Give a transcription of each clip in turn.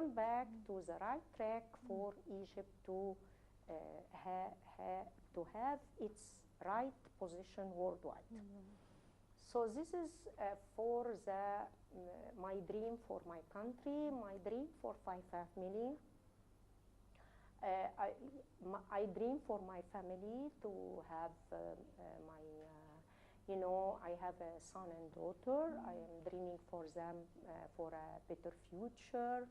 turn back to the right track for Egypt to have its right position worldwide. So this is for my dream for my country, my dream for my family. I dream for my family to have I have a son and daughter. I am dreaming for them for a better future.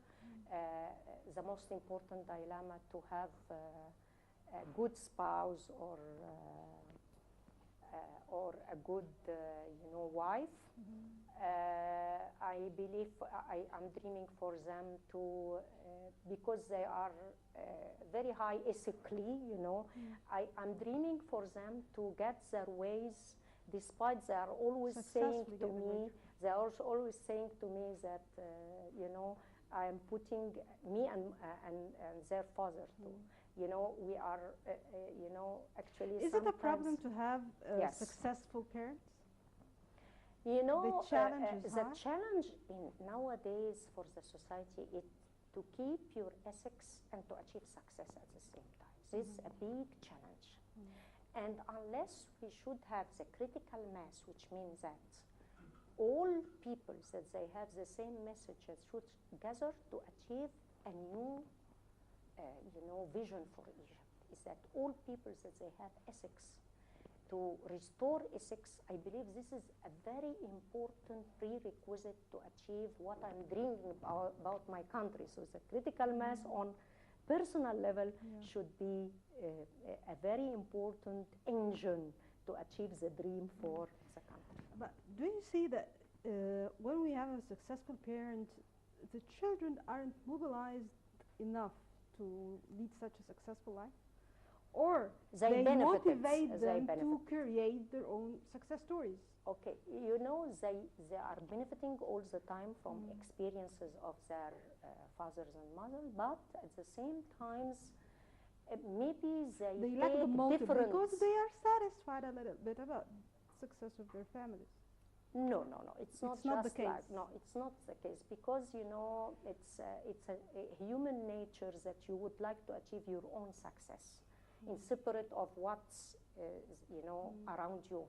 The most important dilemma to have a good spouse or a good wife. I believe I'm dreaming for them to because they are very high ethically. I'm dreaming for them to get their ways. Despite they are always saying to me, they are always saying to me that I am putting me and their father too. We are actually. Is it a problem to have successful parents? The challenge is the challenge in nowadays for the society is to keep your ethics and to achieve success at the same time. This is a big challenge. And unless we should have the critical mass, which means that all people that they have the same messages should gather to achieve a new, vision for Egypt. Is that all people that they have ethics, to restore ethics. I believe this is a very important prerequisite to achieve what I'm dreaming about my country. So the critical mass on personal level should be a very important engine to achieve the dream for the country. But do you see that when we have a successful parent, the children aren't mobilized enough to lead such a successful life? Or they motivate them to create their own success stories? Okay, they are benefiting all the time from experiences of their fathers and mothers, but at the same times, maybe they lack the motive different because they are satisfied a little bit about the success of their families. No, it's not the case. No, it's not the case because it's a human nature that you would like to achieve your own success in separate of what's around you.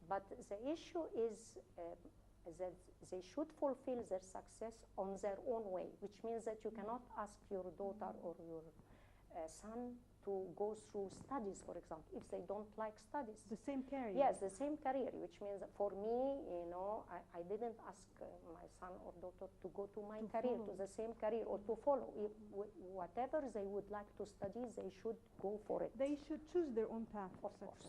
But the issue is that they should fulfill their success on their own way, which means that you cannot ask your daughter or your son to go through studies, for example, if they don't like studies. The same career. Yes, the same career, which means that for me, I didn't ask my son or daughter to go to my career, to the same career, or to follow. Whatever they would like to study, they should go for it. They should choose their own path. Of course.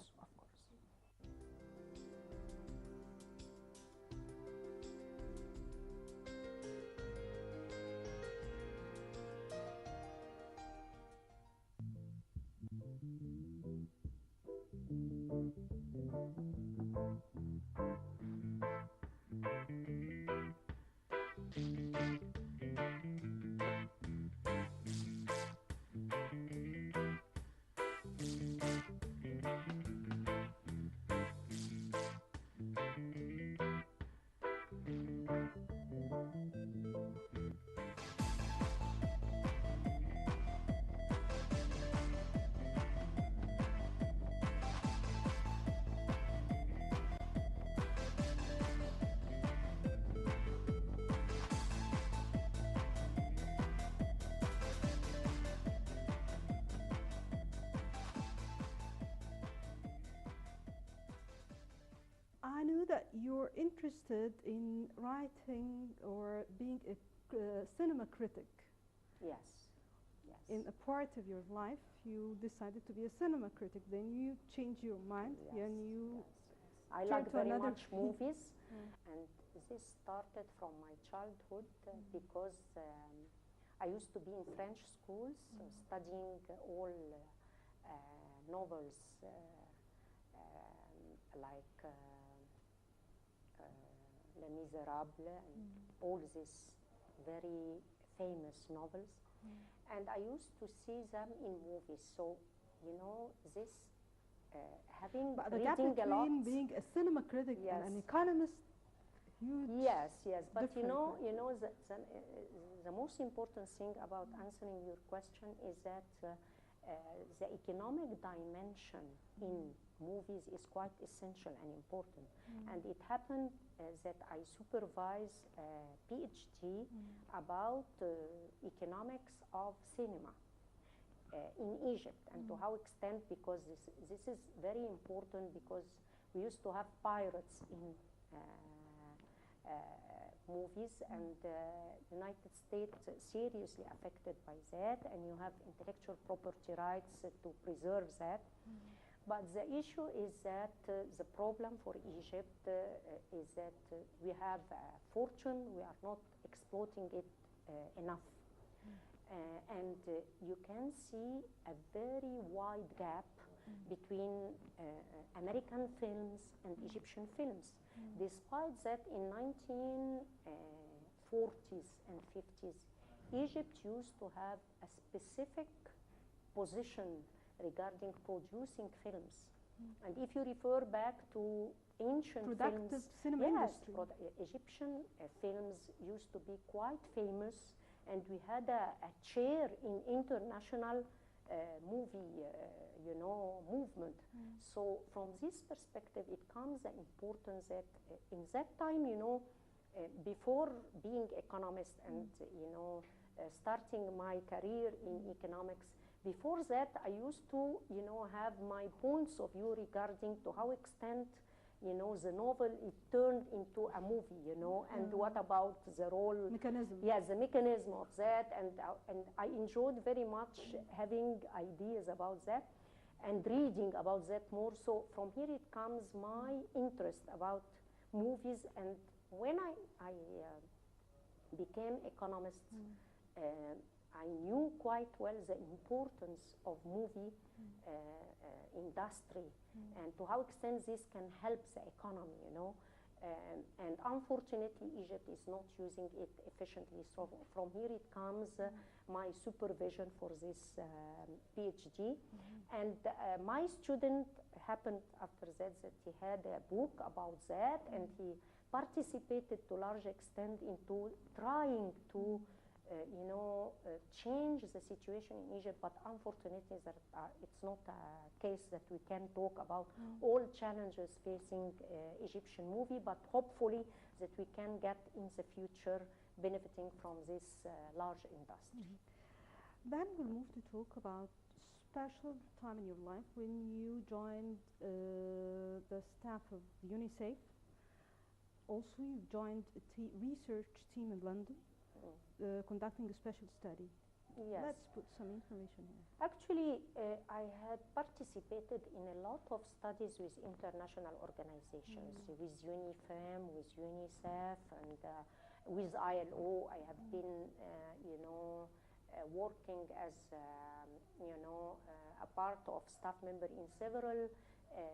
I knew that you're interested in writing or being a cinema critic. Yes. In a part of your life, you decided to be a cinema critic. Then you changed your mind, and you. I like very much movies, and this started from my childhood because I used to be in French schools, studying all novels like Les Miserables and all these very famous novels. And I used to see them in movies. So, this having but the gap between being a cinema critic and an economist huge. Yes, yes, but you know, difference. the most important thing about answering your question is that the economic dimension in movies is quite essential and important. And it happened that I supervise a PhD about economics of cinema in Egypt, and to how extent, because this is very important, because we used to have pirates in movies, and United States seriously affected by that, and you have intellectual property rights to preserve that. But the issue is that the problem for Egypt is that we have a fortune, we are not exploiting it enough. And you can see a very wide gap between American films and Egyptian films. Despite that, in 1940s and 50s, Egypt used to have a specific position regarding producing films. And if you refer back to ancient Productive films, cinema industry. Egyptian films used to be quite famous, and we had a chair in international movie movement. So from this perspective, it comes the importance that in that time, before being economist and starting my career in economics, before that I used to have my points of view regarding to how extent the novel it turned into a movie, and what about the role Mechanism. Yes, the mechanism of that, and I enjoyed very much having ideas about that and reading about that more. So from here it comes my interest about movies, and when I became economist, I knew quite well the importance of movie industry and to how extent this can help the economy, and unfortunately Egypt is not using it efficiently. So from here it comes my supervision for this PhD. And my student happened after that he had a book about that, and he participated to large extent into trying to change the situation in Egypt, but unfortunately it's not a case that we can talk about all challenges facing Egyptian movie, but hopefully that we can get in the future benefiting from this large industry. Then we'll move to talk about special time in your life when you joined the staff of UNICEF. Also, you joined a research team in London. Conducting a special study. Yes. Let's put some information here. Actually, I had participated in a lot of studies with international organizations, with UNIFEM, with UNICEF, and with ILO. I have been, working as, a part of staff member in several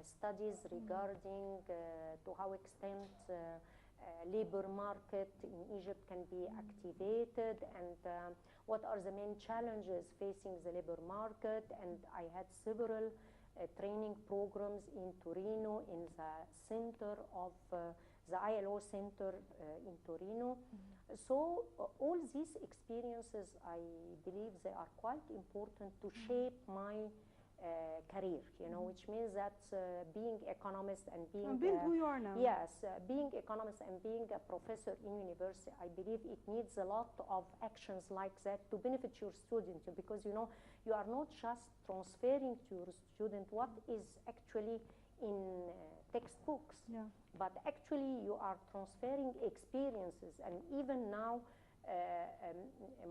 studies regarding to how extent labor market in Egypt can be activated, and what are the main challenges facing the labor market. And I had several training programs in Torino, in the center of the ILO center in Torino. So all these experiences, I believe they are quite important to shape my career, which means that being economist and being who you are now. Yes, being economist and being a professor in university, I believe it needs a lot of actions like that to benefit your student, because you are not just transferring to your student what is actually in textbooks, but actually you are transferring experiences. And even now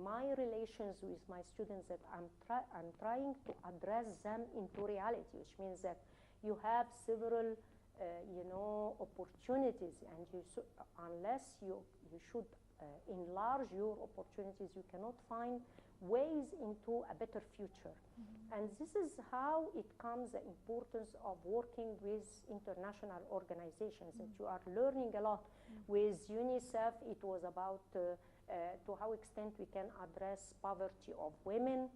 my relations with my students, that I'm trying to address them into reality, which means that you have several opportunities, and unless you should enlarge your opportunities, you cannot find ways into a better future. And this is how it comes, the importance of working with international organizations, that you are learning a lot. With UNICEF, it was about to how extent we can address poverty of women.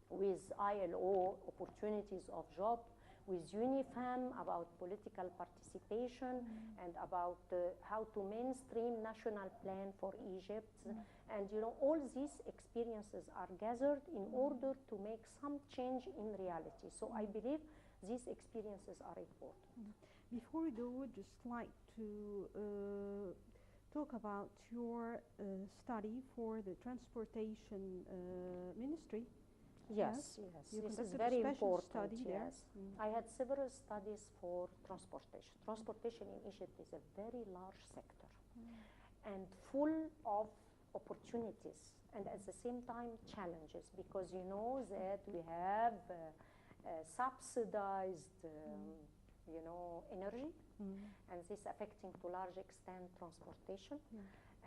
With ILO, opportunities of job. with UNIFEM about political participation and about how to mainstream national plan for Egypt. And all these experiences are gathered in order to make some change in reality. So I believe these experiences are important. Before we go, we'd just like to talk about your study for the transportation ministry. Yes. This is very important. Yes. I had several studies for transportation. Transportation in Egypt is a very large sector and full of opportunities and at the same time challenges, because you know that we have subsidized energy, and this affecting to large extent transportation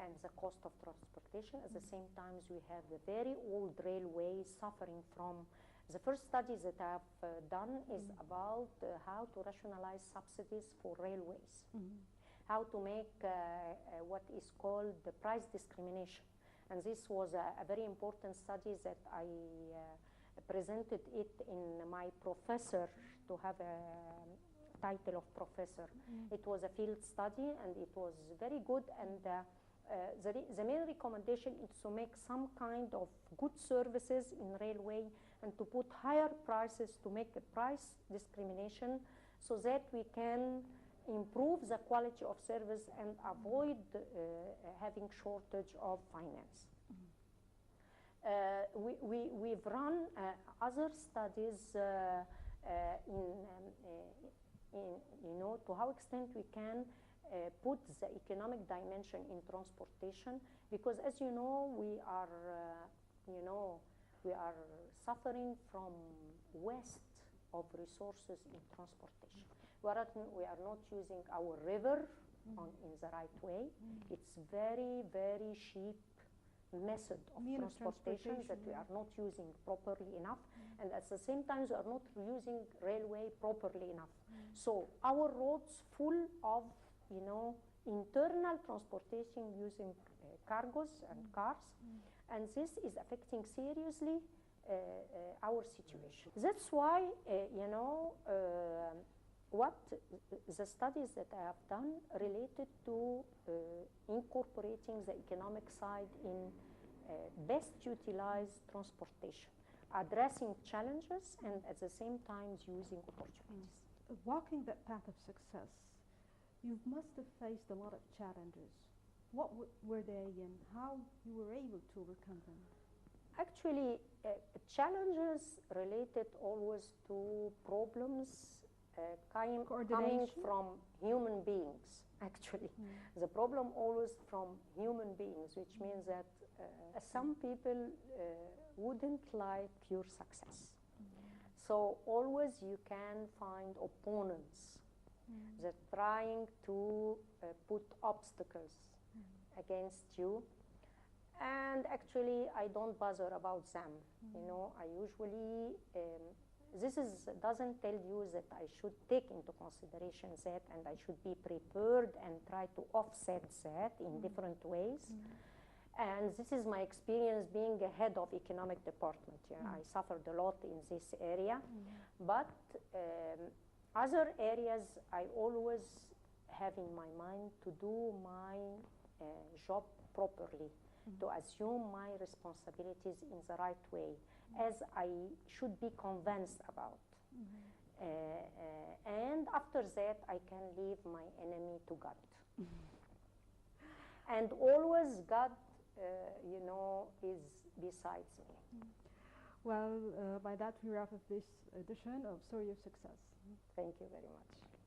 and the cost of transportation. At the same time, we have the very old railways suffering from. The first study that I've done is about how to rationalize subsidies for railways, how to make what is called the price discrimination. And this was a very important study that I presented it in my professor to have a title of professor. It was a field study and it was very good, and the main recommendation is to make some kind of good services in railway and to put higher prices, to make a price discrimination so that we can improve the quality of service and avoid having shortage of finance. We've run other studies to how extent we can put the economic dimension in transportation, because as you know, we are suffering from waste of resources in transportation. We are not using our river in the right way. It's very, very cheap method of transportation that we are not using properly enough, and at the same time we are not using railway properly enough. So our roads full of internal transportation using cargos and cars, and this is affecting seriously our situation. That's why what the studies that I have done related to incorporating the economic side in best utilized transportation, addressing challenges and at the same time using opportunities. Walking that path of success, you must have faced a lot of challenges. What were they and how you were able to overcome them? Actually, challenges related always to problems coming from human beings, actually. The problem always from human beings, which means that some people wouldn't like your success. So always you can find opponents that trying to put obstacles against you. And actually, I don't bother about them. I usually, doesn't tell you that I should take into consideration that and I should be prepared and try to offset that in different ways. And this is my experience being a head of economic department. I suffered a lot in this area. But other areas, I always have in my mind to do my job properly, to assume my responsibilities in the right way, as I should be convinced about. And after that, I can leave my enemy to God. And always God, is besides me. Well, by that we wrap up this edition of Story of Success. Thank you very much.